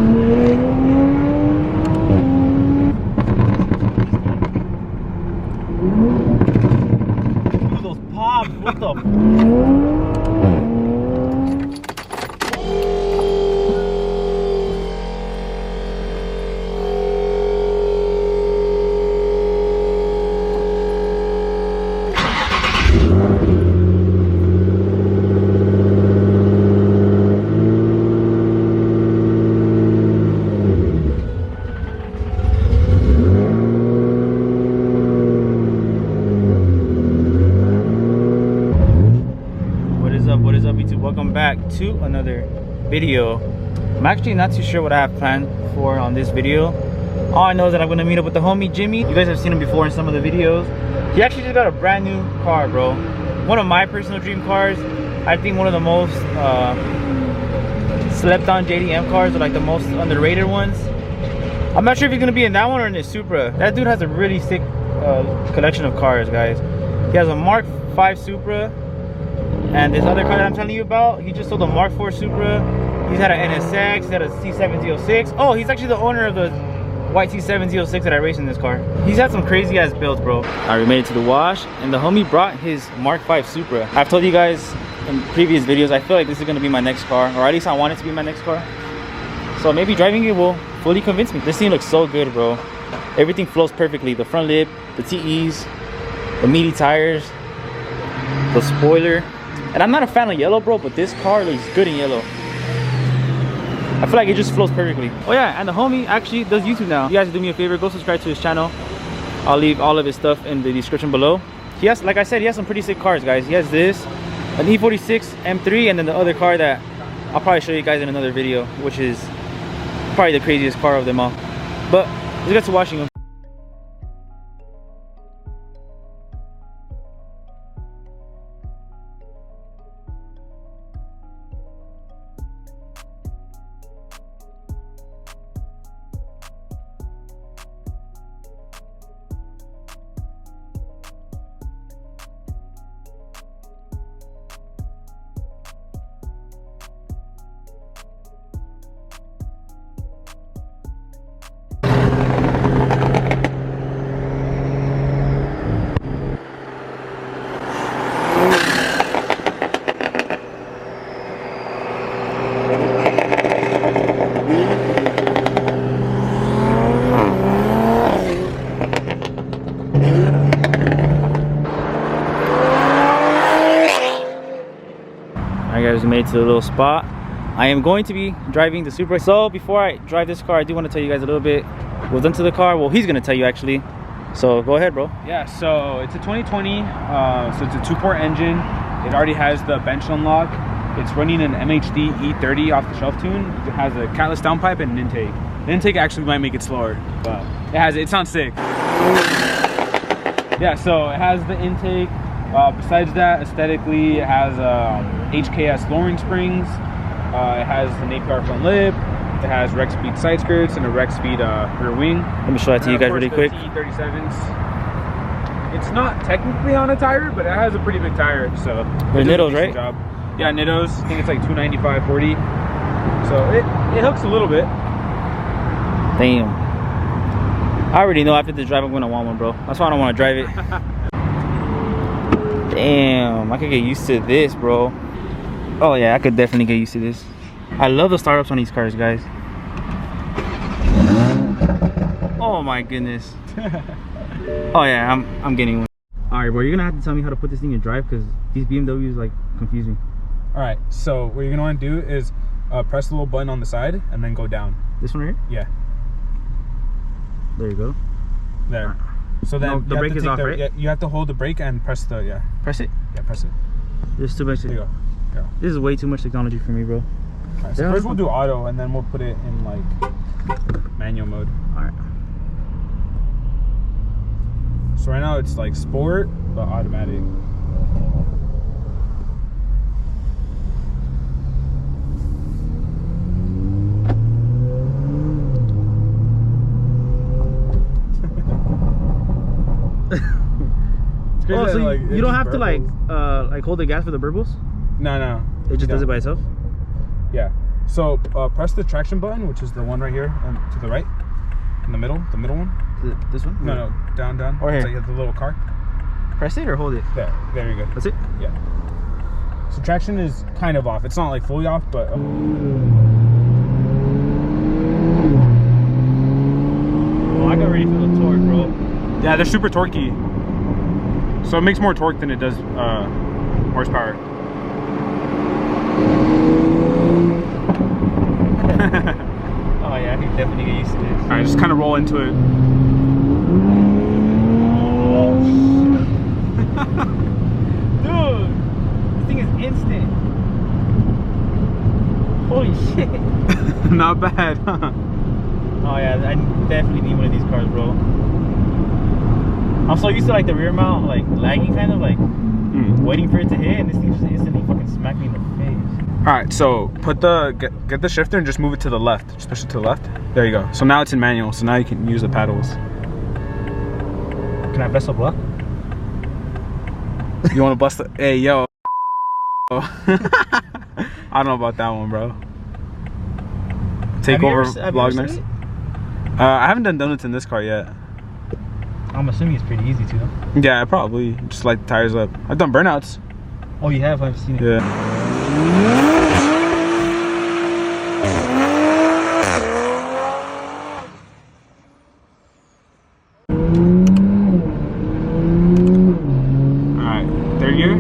Dude, those pops, what the? What is up YouTube? Welcome back to another video. I'm actually not too sure what I have planned for on this video. All I know is that I'm gonna meet up with the homie Jimmy. You guys have seen him before in some of the videos. He actually just got a brand new car, bro. One of my personal dream cars. I think one of the most slept on JDM cars, or like the most underrated ones. I'm not sure if he's gonna be in that one or in his Supra. That dude has a really sick collection of cars, guys. He has a Mk5 Supra. And this other car that I'm telling you about, he just sold a Mk4 Supra. He's had an NSX, he's had a C7Z06. Oh, he's actually the owner of the white C7Z06 that I raced in this car. He's had some crazy ass builds, bro. Alright, we made it to the wash, and the homie brought his Mk5 Supra. I've told you guys in previous videos, I feel like this is gonna be my next car, or at least I want it to be my next car. So maybe driving it will fully convince me. This thing looks so good, bro. Everything flows perfectly. The front lip, the TEs, the meaty tires, the spoiler. And I'm not a fan of yellow, bro, but this car looks good in yellow. I feel like it just flows perfectly. Oh yeah, and the homie actually does YouTube now. You guys do me a favor, go subscribe to his channel. I'll leave all of his stuff in the description below. He has, like I said, he has some pretty sick cars, guys. He has this, an E46 M3, and then the other car that I'll probably show you guys in another video, which is probably the craziest car of them all. But let's get to washing them. Guys, we made it to the little spot. I am going to be driving the Supra. So before I drive this car, I do want to tell you guys a little bit what's done to the car. Well, he's gonna tell you actually. So go ahead, bro. Yeah, so it's a 2020. So it's a 2-port engine. It already has the bench unlock. It's running an MHD E30 off the shelf tune. It has a catless downpipe and an intake. The intake actually might make it slower, but it sounds sick. Yeah, so it has the intake. Besides that, aesthetically, it has HKS lowering springs. It has an 8-bar front lip. It has Rex Speed side skirts and a Rex Speed rear wing. Let me show that to you guys really quick. T37s. It's not technically on a tire, but it has a pretty big tire, so they're Nittos, right? Job. Yeah, Nittos. I think it's like 295/40. So it hooks a little bit. Damn. I already know after this drive I'm gonna want one, bro. That's why I don't want to drive it. Damn, I could get used to this, bro. Oh yeah, I could definitely get used to this. I love the startups on these cars, guys. Oh my goodness. Oh yeah, I'm getting one. All right, bro, you're gonna have to tell me how to put this thing in drive, because these BMWs like confuse me. All right, so what you're gonna want to do is press the little button on the side and then go down. This one right here? Yeah. There you go. There. So then no, the brake is off, right? Yeah, you have to hold the brake and press the, Press it? Yeah, press it. There's too much. There you go. Yeah. This is way too much technology for me, bro. Right, so first we'll do auto, and then we'll put it in like manual mode. Alright. So right now it's like sport, but automatic. Oh, so like, you don't have to like hold the gas for the burbles? No. It just does it by itself? Yeah. So press the traction button, which is the one right here to the right, in the middle one. This one? No, down. Or here. It's like the little car. Press it or hold it? There you go. That's it? Yeah. So traction is kind of off. It's not like fully off, but. Oh, I can already feel the torque, bro. Yeah, they're super torquey. So it makes more torque than it does horsepower. Oh yeah, I can definitely get used to this. Alright, just kind of roll into it. Dude, this thing is instant. Holy shit. Not bad, huh? Oh yeah, I definitely need one of these cars, bro. I'm so used to like the rear mount, like lagging kind of like waiting for it to hit, and this thing just instantly fucking smacked me in the face. Alright, so put get the shifter and just move it to the left. Just push it to the left. There you go. So now it's in manual, so now you can use the paddles. Can I vessel block? You wanna bust the hey yo. I don't know about that one, bro. Take over vlogners. I haven't done donuts in this car yet. I'm assuming it's pretty easy too, though. Yeah, probably. Just light the tires up. I've done burnouts. Oh, you have? I've seen it. Yeah. Alright, third gear?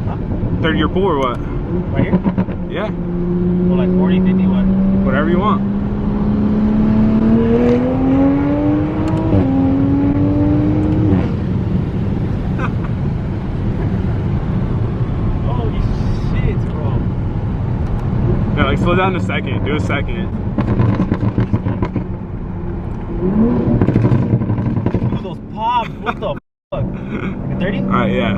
Huh? Third gear pull or what? Right here? Yeah. Well, like 40, 50, what? Whatever you want. Holy shit, bro. Yeah, like slow down a second. Do a second. Look at those pops. What the fuck? Like a 30? Alright, yeah.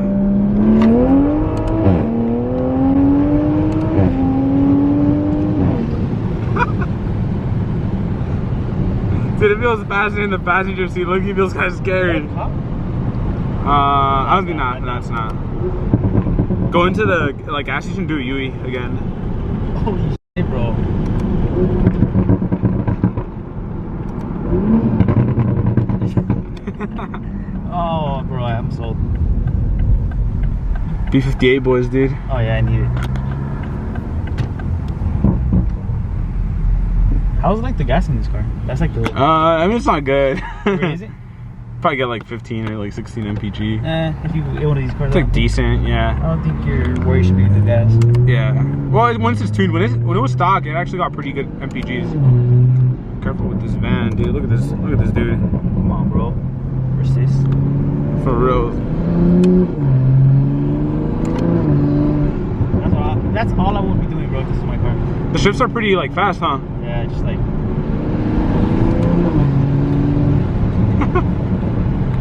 Dude, it feels faster in the passenger seat. Look, he feels kind of scary. I don't think not. No, it's not. Go into the gas station, do a UE again. Holy shit, bro. Oh, bro, I'm sold. B58 boys, dude. Oh yeah, I need it. How's like the gas in this car? That's like the. I mean, it's not good. Where is it? Probably get like 15 or like 16 mpg. If you get one of these cars, It's like decent, yeah. I don't think your worry should be with the gas. Yeah. Well, once it's tuned, when it was stock, it actually got pretty good mpgs. Careful with this van, dude. Look at this dude. Come on, bro. Persist. For real. That's all I would be doing, bro. This is my car. The shifts are pretty like fast, huh? Yeah, just like.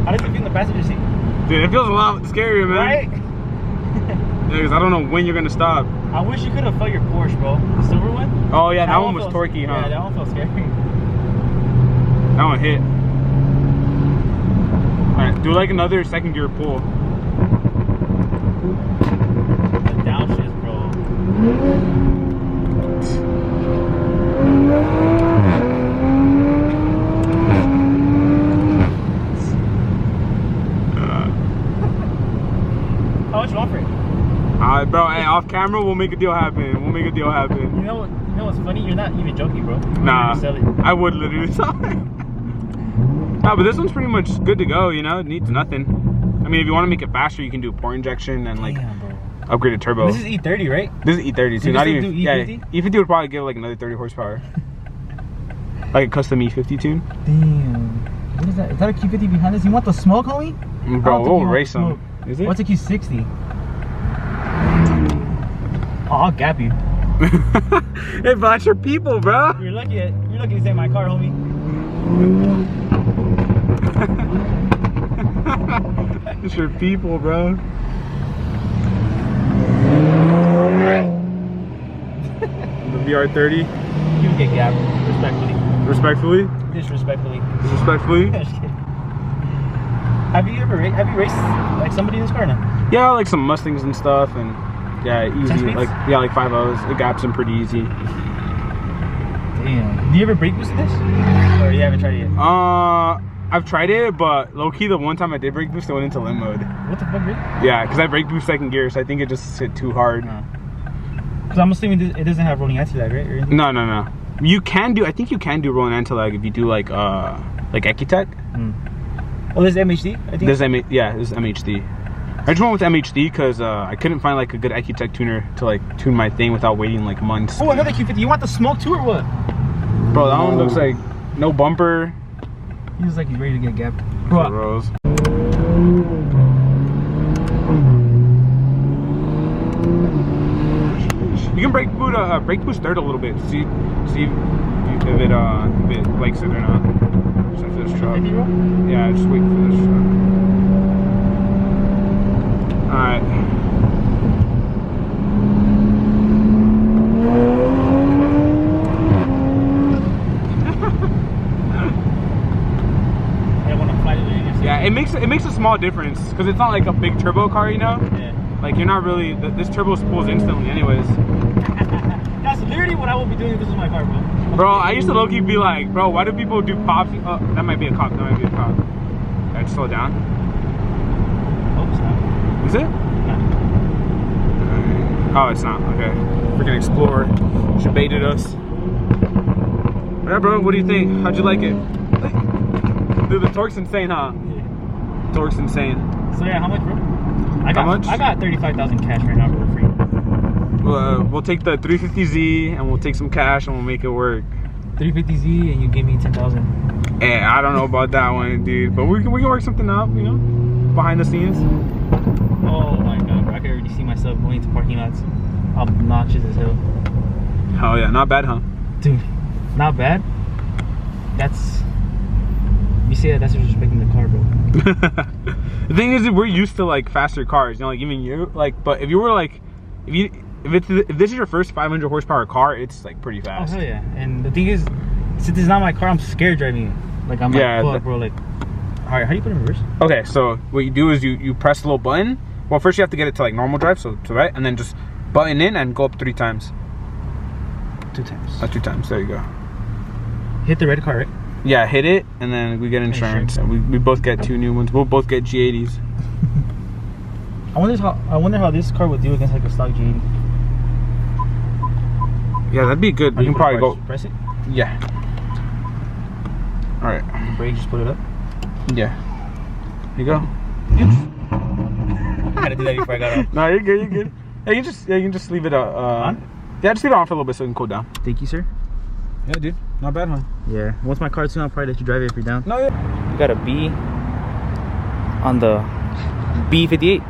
How does it feel in the passenger seat? Dude, it feels a lot scarier, man. Right? Yeah, because I don't know when you're gonna stop. I wish you could have felt your Porsche, bro. The silver one? Oh yeah, that one was torquey, huh? Yeah, that one felt scary. That one hit. Alright, do like another second gear pull. The downshift, bro. How much you want for it? Alright, bro. Hey, off camera, we'll make a deal happen. You know what's funny? You're not even joking, bro. Nah, sell it. I would literally sell it. Nah, but this one's pretty much good to go, you know? It needs nothing. I mean, if you want to make it faster, you can do port injection and like upgraded turbo. This is E30, right? This is E30, so Did not you even. do Yeah, E50? E50 would probably give like another 30 horsepower. Like a custom E50 tune. Damn. What is that? Is that a Q50 behind us? You want the smoke, homie? Bro, we'll race them. Is it? What's a Q60? Oh, I'll gap you. Hey, bro, that's your people, bro. You're lucky this ain't my car, homie. It's your people, bro. The VR30. You can get gapped, respectfully. Respectfully? Disrespectfully. Disrespectfully? Just kidding. Have you raced like somebody in this car now? Yeah, like some Mustangs and stuff, and yeah, easy. 10 speeds? Like 5.0s. It gaps them pretty easy. Damn. Do you ever brake boost this? Or you haven't tried it yet? I've tried it, but low key, the one time I did brake boost, I went into limp mode. What the fuck, really? Yeah, because I brake boost second gear, so I think it just hit too hard. Because I'm assuming it doesn't have rolling anti-lag, right? Or anything? No. You can do. I think you can do rolling anti-lag if you do like Ecutech. Oh, there's MHD. I think. There's MHD. I just went with MHD because I couldn't find like a good Ecutech tuner to like tune my thing without waiting like months. Oh, another Q50. You want the smoke too or what? Bro, that one looks like no bumper. He was like he's ready to get gapped. Bro. Rose. You can brake boost third a little bit. See if it likes it or not. Just for this truck. Yeah, just wait for this truck. All right. Yeah, it makes a small difference because it's not like a big turbo car, you know. Yeah. Like you're not really. This turbo spools instantly, anyways. That's literally what I would be doing if this was my car, bro. Bro, I used to low-key be like, bro, why do people do pops? Oh, that might be a cop. Alright, slow down. Oh, it's not. Is it? No. Oh, it's not. Okay. Freaking Explorer. She baited us. Yeah, bro, what do you think? How'd you like it? Dude, the torque's insane, huh? Yeah. Torque's insane. So yeah, how much, bro? How much? I got 35,000 cash right now for free. We'll take the 350Z and we'll take some cash and we'll make it work. 350Z and you give me 10,000. Eh, I don't know about that one, dude. But we can work something out, you know, behind the scenes. Oh my god, bro. I can already see myself going to parking lots. Obnoxious as hell. Hell yeah, not bad, huh? Dude, not bad. That's... You say that's disrespecting the car, bro. The thing is, we're used to like faster cars, you know, like even you, like. But if you were like, if this is your first 500 horsepower car, it's like pretty fast. Oh hell yeah! And the thing is, since it's not my car, I'm scared driving it. Like I'm like, fuck, bro. Like, all right, how do you put it in reverse? Okay, so what you do is you press the little button. Well, first you have to get it to like normal drive, so to right, and then just button in and go up 3 times. 2 times. 2 times. There you go. Hit the red car, right? Yeah, hit it, and then we get insurance. And we both get 2 new ones. We'll both get G80s. I wonder how this car would do against like a stock G80. Yeah, that'd be good. We can probably go. Press it. Yeah. All right. Brake, just put it up. Yeah. Here you go. I had to do that before I got off. No, you're good. You're good. Yeah, you can just leave it on. Yeah, just leave it on for a little bit so it can cool down. Thank you, sir. Yeah, dude. Not bad, huh? Yeah. Once my car's tuned, I'll probably let you drive it if you're down. No, yeah. You got a B on the B58.